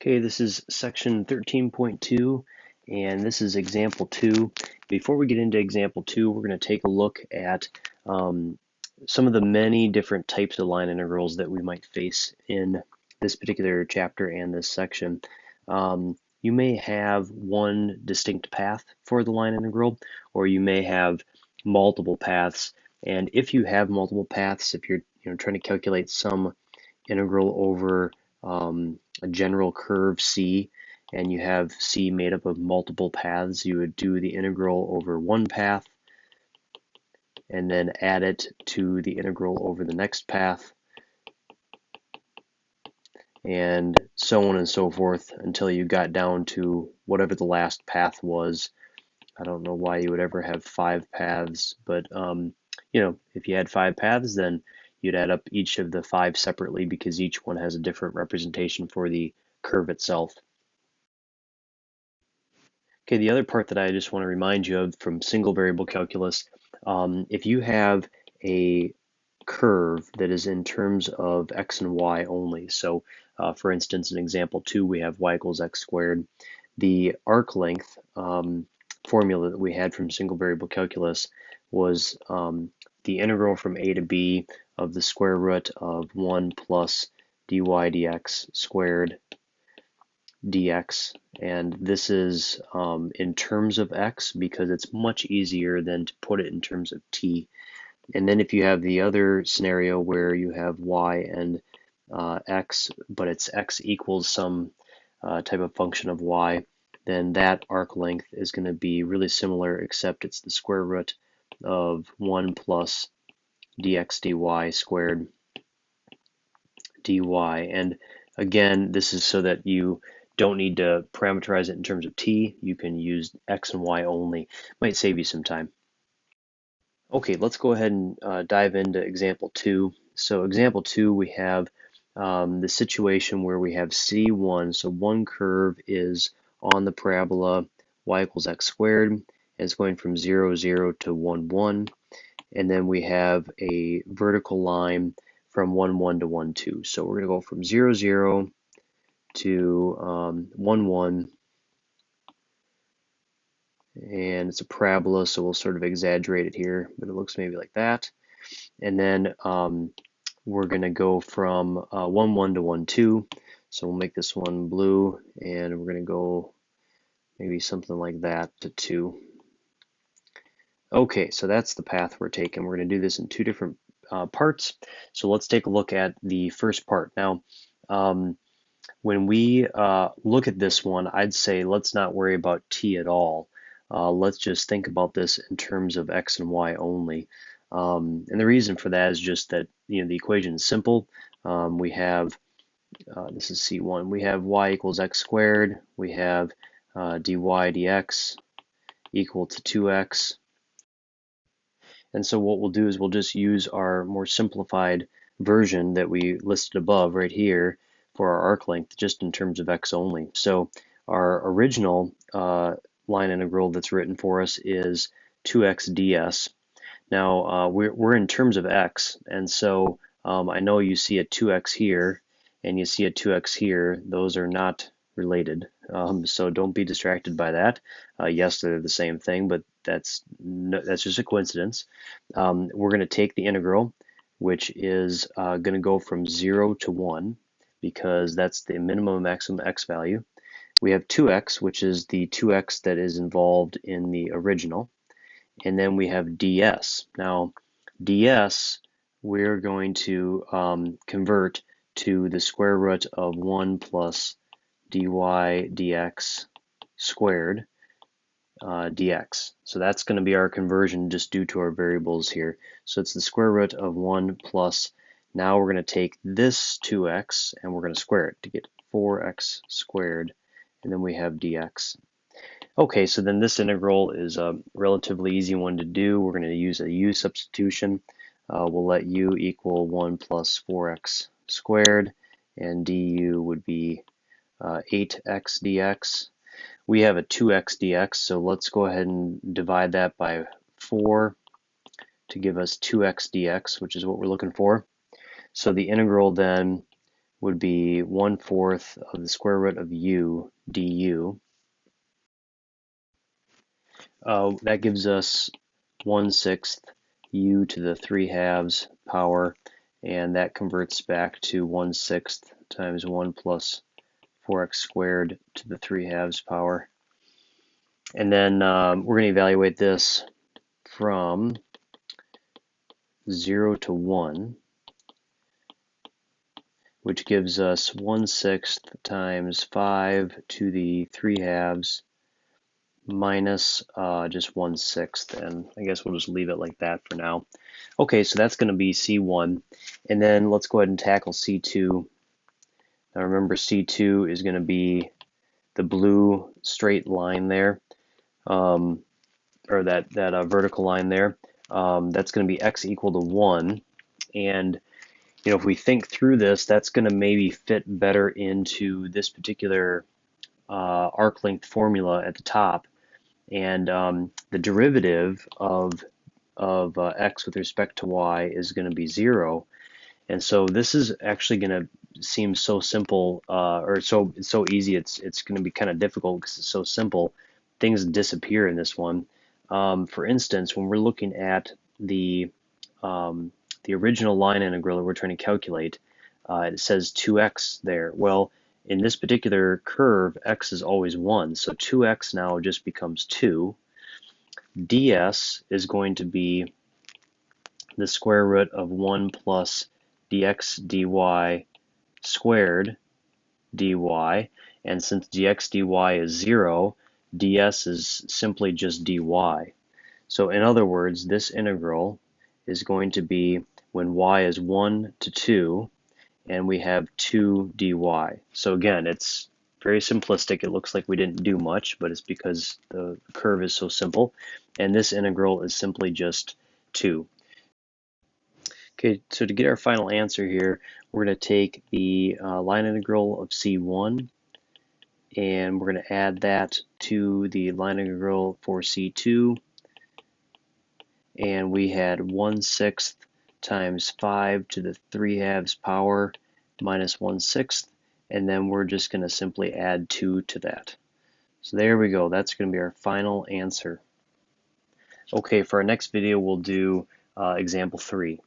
Okay, this is section 13.2, and this is example 2. Before we get into example 2, we're going to take a look at some of the many different types of line integrals that we might face in this particular chapter and this section. You may have one distinct path for the line integral, or you may have multiple paths. And if you have multiple paths, if you're trying to calculate some integral over a general curve C, and you have C made up of multiple paths, you would do the integral over one path and then add it to the integral over the next path, and so on and so forth until you got down to whatever the last path was. I don't know why you would ever have 5 paths, but if you had 5 paths, then you'd add up each of the 5 separately because each one has a different representation for the curve itself. Okay, the other part that I just want to remind you of from single variable calculus, if you have a curve that is in terms of x and y only, so for instance, in example 2, we have y equals x squared. The arc length formula that we had from single variable calculus was the integral from a to b of the square root of 1 plus dy dx squared dx, and this is in terms of x because it's much easier than to put it in terms of t. And then if you have the other scenario where you have y and x, but it's x equals some type of function of y, then that arc length is going to be really similar, except it's the square root of 1 plus dx dy squared dy. And again, this is so that you don't need to parameterize it in terms of t. You can use x and y only. Might save you some time. Okay, let's go ahead and dive into example 2. So example 2, we have the situation where we have C1. So one curve is on the parabola y equals x squared, and it's going from 0, 0 to 1, 1. And then we have a vertical line from 1, 1 to 1, 2. So we're going to go from 0, 0 to 1, 1. And it's a parabola, so we'll sort of exaggerate it here, but it looks maybe like that. And then we're going to go from 1, 1 to 1, 2. So we'll make this one blue, and we're going to go maybe something like that to 2. Okay, so that's the path we're taking. We're going to do this in 2 different parts. So let's take a look at the first part. Now, when we look at this one, I'd say let's not worry about t at all. Let's just think about this in terms of x and y only. And the reason for that is just that the equation is simple. We have, this is C1, we have y equals x squared, we have dy dx equal to 2x. And so what we'll do is we'll just use our more simplified version that we listed above right here for our arc length, just in terms of x only. So our original line integral that's written for us is 2x ds. Now we're in terms of x, and so I know you see a 2x here and you see a 2x here. Those are not related, so don't be distracted by that. Yes, they're the same thing, but that's just a coincidence. We're going to take the integral, which is going to go from 0 to 1 because that's the minimum and maximum x value. We have 2x, which is the 2x that is involved in the original. And then we have ds. Now, ds, we're going to convert to the square root of 1 plus dy dx squared dx. So that's going to be our conversion just due to our variables here. So it's the square root of 1 plus, now we're going to take this 2x and we're going to square it to get 4x squared, and then we have dx. Okay, so then this integral is a relatively easy one to do. We're going to use a u substitution. We'll let u equal 1 plus 4x squared, and du would be 8x dx. We have a 2x dx, so let's go ahead and divide that by 4 to give us 2x dx, which is what we're looking for. So the integral then would be 1/4 of the square root of u du. That gives us 1/6 u to the 3/2 power, and that converts back to 1/6 times 1 plus 4x squared to the 3/2 power. And then we're going to evaluate this from 0 to 1, which gives us 1/6 times 5 to the 3/2 minus just 1/6, and I guess we'll just leave it like that for now. Okay, so that's going to be C1, and then let's go ahead and tackle C2. Now remember, C2 is going to be the blue straight line there, or that vertical line there. That's going to be x equal to 1, and if we think through this, that's going to maybe fit better into this particular arc length formula at the top. And the derivative of x with respect to y is going to be 0. And so this is actually going to seem so simple, or so easy. It's going to be kind of difficult because it's so simple. Things disappear in this one. For instance, when we're looking at the original line integral that we're trying to calculate, it says 2x there. Well, in this particular curve, x is always 1, so 2x now just becomes 2. ds is going to be the square root of 1 plus dx dy squared dy, and since dx dy is 0, ds is simply just dy. So in other words, this integral is going to be when y is 1 to 2, and we have 2 dy. So again, it's very simplistic. It looks like we didn't do much, but it's because the curve is so simple. And this integral is simply just 2. Okay, so to get our final answer here, we're going to take the line integral of C1, and we're going to add that to the line integral for C2. And we had 1/6 times 5 to the 3/2 power minus 1/6, and then we're just going to simply add 2 to that. So there we go. That's going to be our final answer. Okay, for our next video, we'll do example 3.